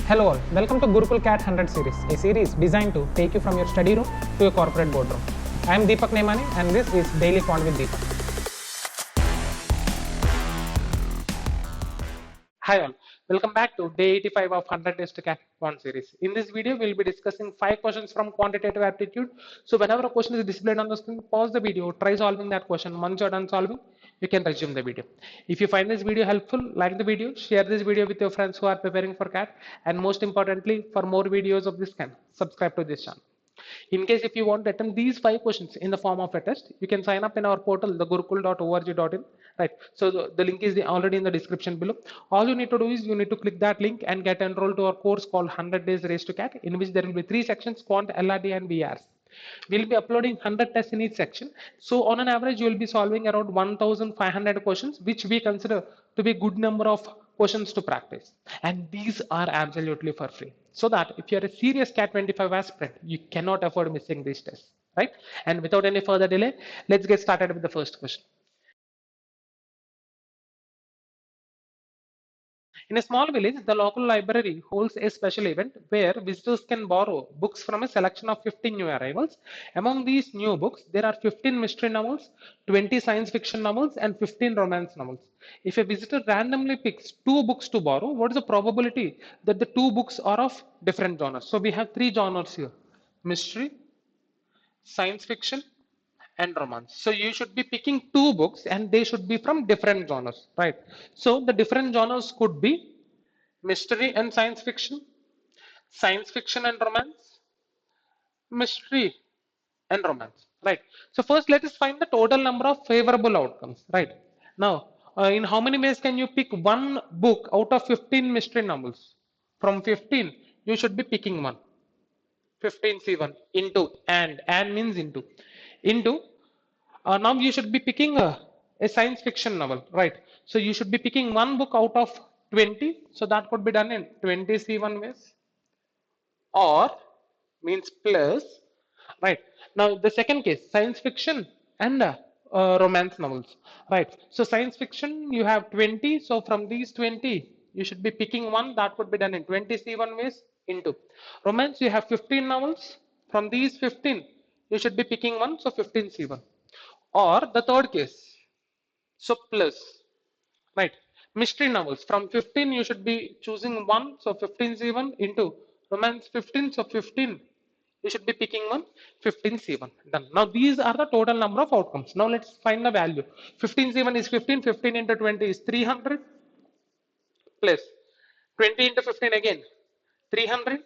Hello all, welcome to Gurukul CAT-100 series, a series designed to take you from your study room to your corporate boardroom. I am Deepak Nemani and this is Daily Quant with Deepak. Hi all, welcome back to day 85 of 100 days to CAT-1 series. In this video, we will be discussing 5 questions from quantitative aptitude. So whenever a question is displayed on the screen, pause the video, try solving that question. Once you're done solving, you can resume the video. If you find this video helpful, like the video, share this video with your friends who are preparing for CAT, and most importantly, for more videos of this kind, subscribe to this channel. In case if you want to attempt these 5 questions in the form of a test, you can sign up in our portal, the gurukul.org.in. Right. So the link is already in the description below. All you need to do is you need to click that link and get enrolled to our course called 100 Days Race to CAT, in which there will be 3 sections: Quant, LRD, and VRs. We'll be uploading 100 tests in each section. So on an average, you will be solving around 1,500 questions, which we consider to be a good number of questions to practice. And these are absolutely for free. So that if you're a serious CAT-25 aspirant, you cannot afford missing these tests, right? And without any further delay, let's get started with the first question. In a small village, the local library holds a special event where visitors can borrow books from a selection of 15 new arrivals. Among these new books, there are 15 mystery novels, 20 science fiction novels, and 15 romance novels. If a visitor randomly picks 2 books to borrow, what is the probability that the 2 books are of different genres? So we have 3 genres here: mystery, science fiction, and romance. So you should be picking 2 books and they should be from different genres, right? So the different genres could be mystery and science fiction and romance, mystery and romance, right? So first let us find the total number of favorable outcomes, right? Now, in how many ways can you pick one book out of 15 mystery novels? From 15, you should be picking one. 15C1 into, and means into now you should be picking a science fiction novel, right? So you should be picking one book out of 20. So that could be done in 20C1 ways, or means plus, right? Now the second case, science fiction and romance novels, right? So science fiction, you have 20. So from these 20, you should be picking one. That could be done in 20C1 ways into. Romance, you have 15 novels. From these 15, you should be picking one. So 15C1. Or the third case, so plus, right? Mystery novels, from 15 you should be choosing one, so 15C1 into romance 15, so 15 you should be picking one, 15C1. Done. Now these are the total number of outcomes. Now let's find the value. 15C1 is 15, 15 into 20 is 300, plus 20 into 15 again 300,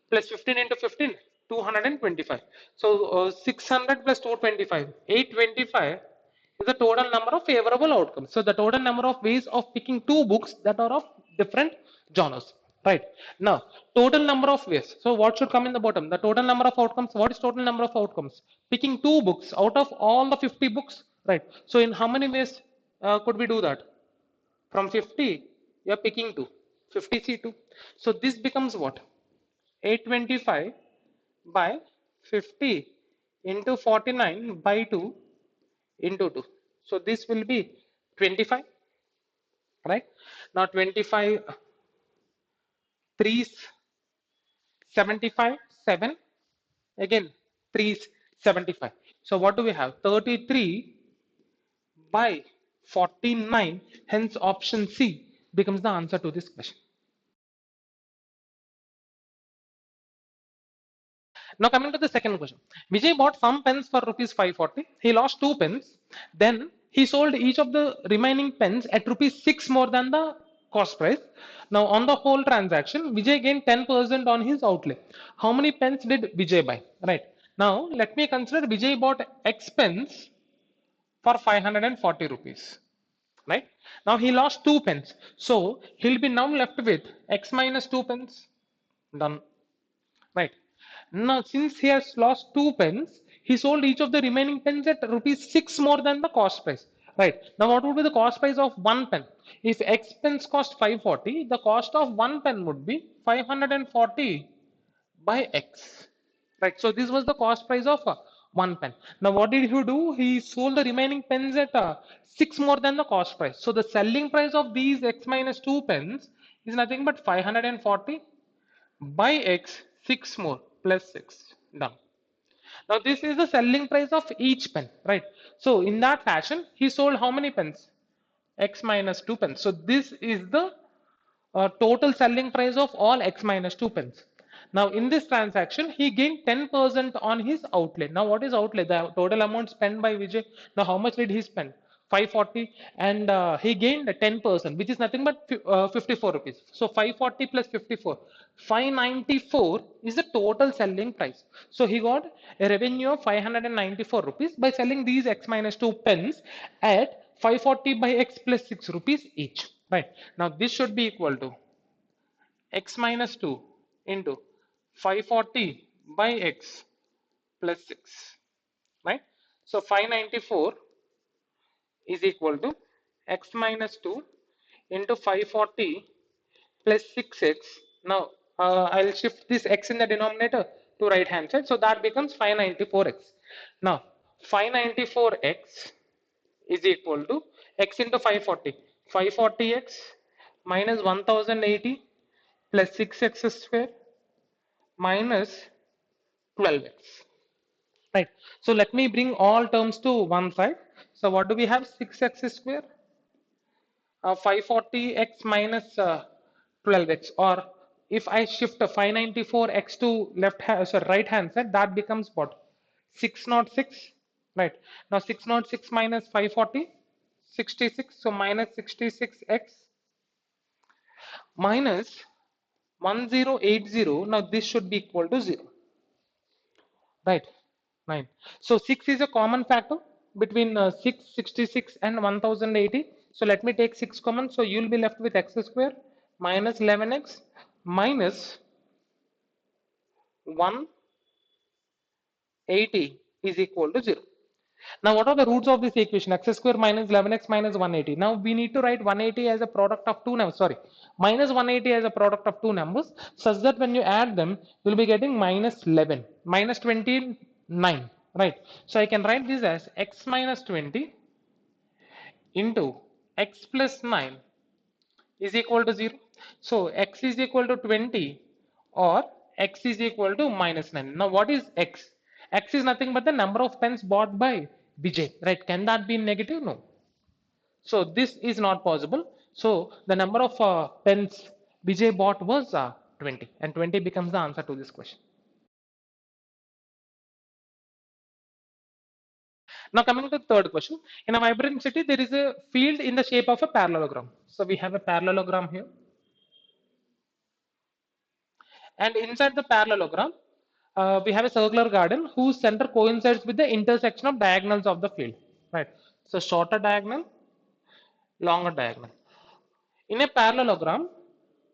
plus 15 into 15 225. So 600 plus 225, 825 is the total number of favorable outcomes. So the total number of ways of picking 2 books that are of different genres, right? Now total number of ways, so what should come in the bottom? The total number of outcomes. What is total number of outcomes? Picking 2 books out of all the 50 books, right? So in how many ways could we do that? From 50 you are picking 2, 50C2. So this becomes what? 825 by 50 into 49 by 2 into 2. So this will be 25, right? Now 25 3s 75, 7 again 3s 75. So what do we have? 33 by 49. Hence option C becomes the answer to this question. Now coming to the second question. Vijay bought some pens for rupees 540. He lost 2 pens. Then he sold each of the remaining pens at rupees 6 more than the cost price. Now on the whole transaction, Vijay gained 10% on his outlay. How many pens did Vijay buy? Right. Now let me consider Vijay bought X pens for 540 rupees. Right. Now he lost 2 pens. So he'll be now left with X minus 2 pens. Done. Right. Now, since he has lost 2 pens, he sold each of the remaining pens at rupees 6 more than the cost price. Right. Now, what would be the cost price of 1 pen? If X pens cost 540, the cost of 1 pen would be 540 by X. Right. So, this was the cost price of 1 pen. Now, what did he do? He sold the remaining pens at 6 more than the cost price. So, the selling price of these X minus 2 pens is nothing but 540 by x 6 more plus 6. Done. Now this is the selling price of each pen, right? So in that fashion, he sold how many pens? X minus 2 pens. So this is the total selling price of all x minus 2 pence. Now in this transaction, he gained 10% on his outlay. Now what is outlay? The total amount spent by Vijay. Now how much did he spend? 540, and he gained 10%, which is nothing but 54 rupees. So 540 plus 54, 594 is the total selling price. So he got a revenue of 594 rupees by selling these x minus 2 pens at 540 by x plus 6 rupees each. Right. Now this should be equal to x minus 2 into 540 by x plus 6. Right. So 594 is equal to x minus 2 into 540 plus 6x. Now I'll shift this x in the denominator to right hand side. So that becomes 594x. Now 594x is equal to x into 540. 540x minus 1080 plus 6x square minus 12x. Right. So let me bring all terms to one side. So what do we have? 6x square, 540x minus 12x, or if I shift 594x to left hand, so right hand side, that becomes what? 606. Right. Now 606 minus 540, 66. So minus 66x minus 1080. Now this should be equal to 0. Right. 9. So 6 is a common factor between 666 and 1080. So let me take 6 common. So you will be left with x square minus 11x minus 180 is equal to 0. Now what are the roots of this equation? X square minus 11x minus 180. Now we need to write 180 as a product of two numbers. Sorry, minus 180 as a product of two numbers, such that when you add them, you'll be getting minus 11, minus 29. Right. So I can write this as x minus 20 into x plus 9 is equal to 0. So x is equal to 20 or x is equal to minus 9. Now what is x? X is nothing but the number of pens bought by Vijay, right? Can that be negative? No. So this is not possible. So the number of pens Vijay bought was 20, and 20 becomes the answer to this question. Now coming to the third question, in a vibrant city, there is a field in the shape of a parallelogram. So we have a parallelogram here, and inside the parallelogram, we have a circular garden whose center coincides with the intersection of diagonals of the field. Right. So shorter diagonal, longer diagonal. In a parallelogram,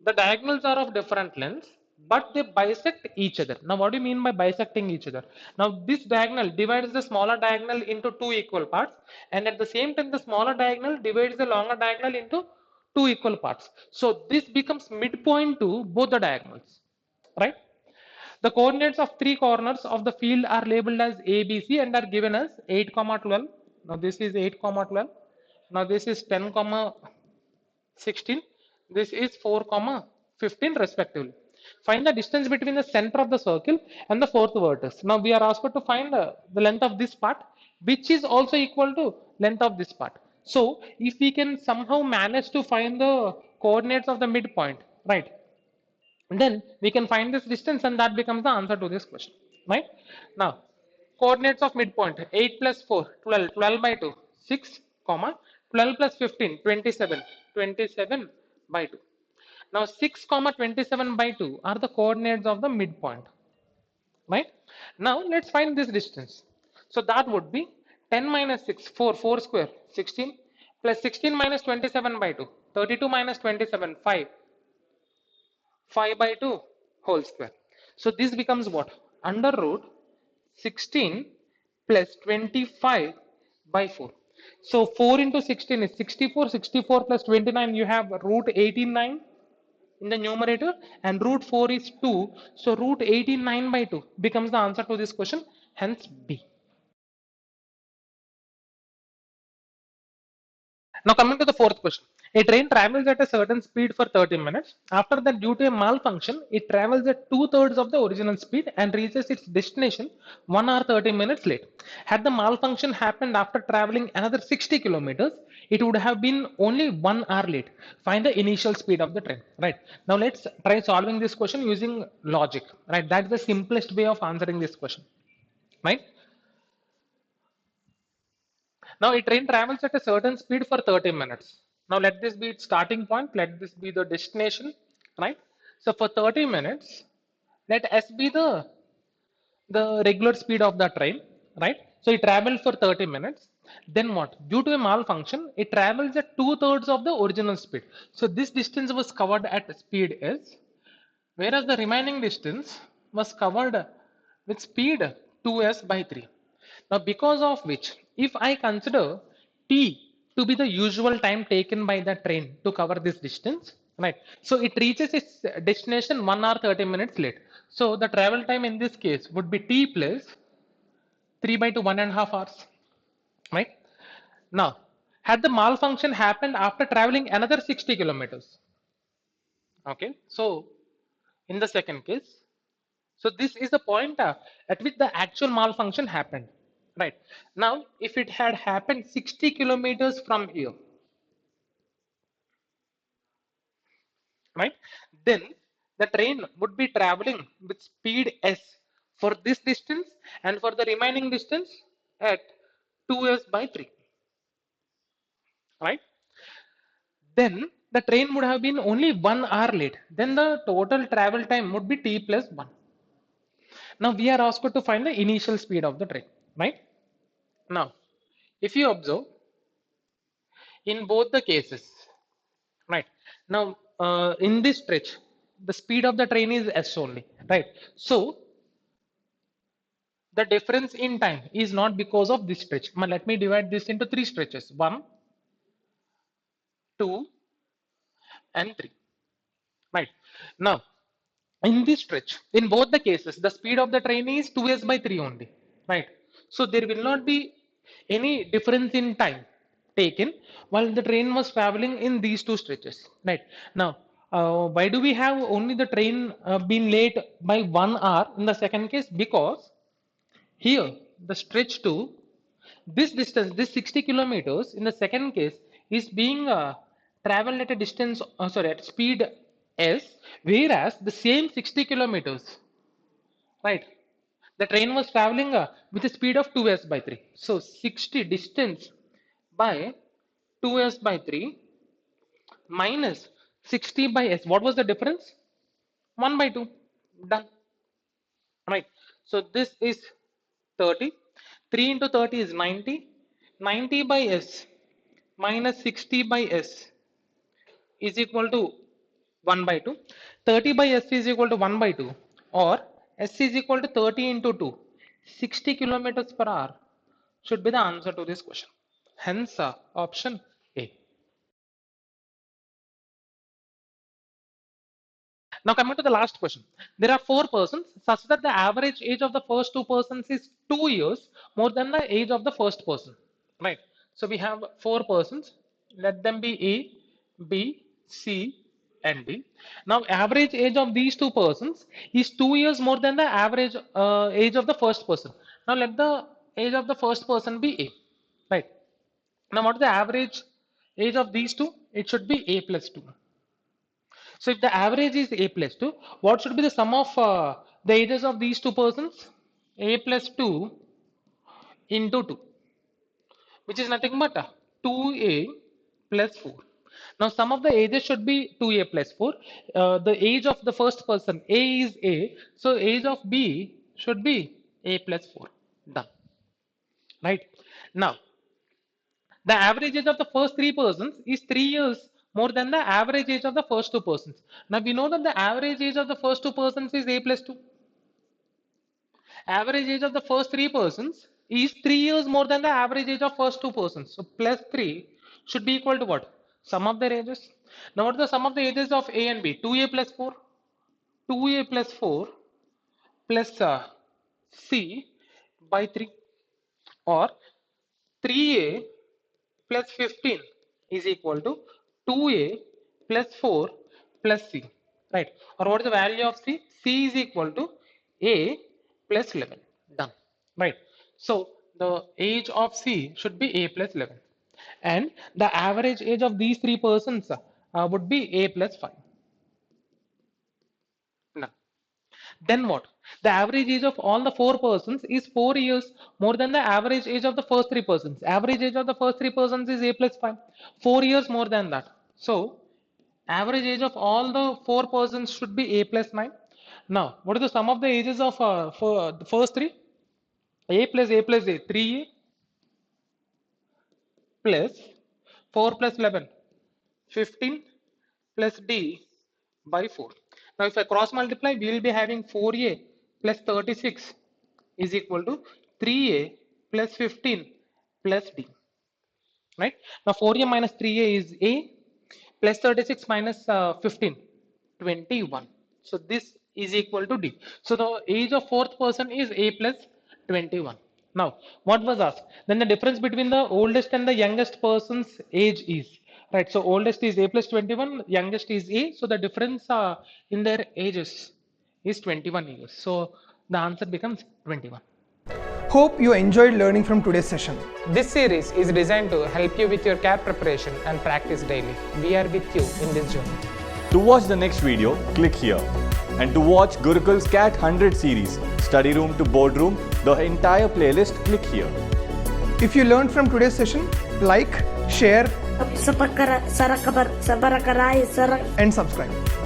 the diagonals are of different lengths, but they bisect each other. Now, what do you mean by bisecting each other? Now, this diagonal divides the smaller diagonal into two equal parts, and at the same time, the smaller diagonal divides the longer diagonal into two equal parts. So, this becomes midpoint to both the diagonals, right? The coordinates of three corners of the field are labeled as A, B, C and are given as 8, 12. Now, this is 8, 12. Now, this is 10, 16. This is 4 comma 15 respectively. Find the distance between the center of the circle and the fourth vertex. Now we are asked to find the length of this part, which is also equal to length of this part. So if we can somehow manage to find the coordinates of the midpoint, right, then we can find this distance, and that becomes the answer to this question. Right. Now coordinates of midpoint: 8 plus 4 12, 12 by 2 6 comma 12 plus 15 27, 27 by 2. Now 6 comma 27 by 2 are the coordinates of the midpoint. Right. Now let's find this distance. So that would be 10 minus 6, 4, 4 square 16, plus 16 minus 27 by 2 32 minus 27 5, 5 by 2 whole square. So this becomes what? Under root 16 plus 25 by 4. So 4 into 16 is 64. 64 plus 29, you have root 89 in the numerator, and root 4 is 2. So root 89 by 2 becomes the answer to this question, hence B. Now coming to the fourth question. A train travels at a certain speed for 30 minutes. After that, due to a malfunction, it travels at two-thirds of the original speed and reaches its destination 1 hour 30 minutes late. Had the malfunction happened after traveling another 60 kilometers, it would have been only 1 hour late. Find the initial speed of the train. Right. Now let's try solving this question using logic. Right. That's the simplest way of answering this question. Right. Now a train travels at a certain speed for 30 minutes. Now let this be its starting point, let this be the destination, right? So for 30 minutes, let S be the regular speed of the train, right? So it travels for 30 minutes. Then what? Due to a malfunction, it travels at two-thirds of the original speed. So this distance was covered at speed S, whereas the remaining distance was covered with speed 2s by 3. Now, because of which, if I consider t to be the usual time taken by the train to cover this distance, right? So it reaches its destination 1 hour 30 minutes late. So the travel time in this case would be t plus 3 by 2, 1.5 hours, right? Now, had the malfunction happened after traveling another 60 kilometers, okay? So in the second case, so this is the point at which the actual malfunction happened, right? Now, if it had happened 60 kilometers from here, right, then the train would be traveling with speed s for this distance and for the remaining distance at 2s by 3, right? Then the train would have been only 1 hour late. Then the total travel time would be t plus 1. Now we are asked to find the initial speed of the train, right? Now, if you observe, in both the cases, right? Now, in this stretch, the speed of the train is s only, right? So, the difference in time is not because of this stretch. Now, let me divide this into three stretches: one, two, and three. Right. Now, in this stretch, in both the cases, the speed of the train is 2s by 3 only. Right. So, there will not be any difference in time taken while the train was traveling in these two stretches. Right. Now, why do we have only the train being late by 1 hour in the second case? Because here, the stretch to this distance, this 60 kilometers in the second case is being traveled at a distance, sorry, at speed s, whereas the same 60 kilometers, right? The train was traveling with a speed of 2s by 3. So 60 distance by 2s by 3 minus 60 by s. What was the difference? 1 by 2. Done. Right. So this is 30. 3 into 30 is 90. 90 by s minus 60 by s is equal to 1 by 2. 30 by s is equal to 1 by 2, or s is equal to 30 into 2. 60 kilometers per hour should be the answer to this question. Hence, option A. Now coming to the last question. There are four persons such that the average age of the first two persons is 2 years more than the age of the first person. Right. So we have four persons. Let them be A, B, C, and D. Now average age of these two persons is 2 years more than the average age of the first person. Now let the age of the first person be A. Right. Now what is the average age of these two? It should be A plus 2. So if the average is A plus 2, what should be the sum of the ages of these two persons? A plus 2 into 2, which is nothing but 2A plus 4. Now sum of the ages should be 2A plus 4. The age of the first person, A is A. So age of B should be A plus 4. Done. Right. Now, the average age of the first three persons is 3 years more than the average age of the first two persons. Now we know that the average age of the first two persons is A plus 2. Average age of the first three persons is 3 years more than the average age of first two persons. So plus 3 should be equal to what? Sum of their ages. Now what is the sum of the ages of A and B? 2A plus 4. 2A plus 4 plus C by 3, or 3A plus 15 is equal to 2a plus 4 plus c, right? Or what is the value of c? C is equal to a plus 11. Done, right? So the age of c should be a plus 11, and the average age of these three persons would be a plus 5. Now, then what? The average age of all the four persons is 4 years more than the average age of the first three persons. Average age of the first three persons is a plus 5. 4 years more than that. So, average age of all the four persons should be a plus 9. Now, what is the sum of the ages of for the first three? A plus a plus a, 3a plus 4 plus 11, 15 plus d by 4. Now, if I cross multiply, we will be having 4a plus 36 is equal to 3a plus 15 plus d, right? Now, 4a minus 3a is a, plus 36 minus 15, 21. So, this is equal to d. So, the age of fourth person is a plus 21. Now, what was asked? Then the difference between the oldest and the youngest person's age is, right? So, oldest is a plus 21, youngest is a. So, the difference in their ages is 21 years. So, the answer becomes 21. Hope you enjoyed learning from today's session. This series is designed to help you with your CAT preparation and practice daily. We are with you in this journey. To watch the next video, click here. And to watch Gurukul's CAT 100 series, study room to boardroom, the entire playlist, click here. If you learned from today's session, like, share, and subscribe.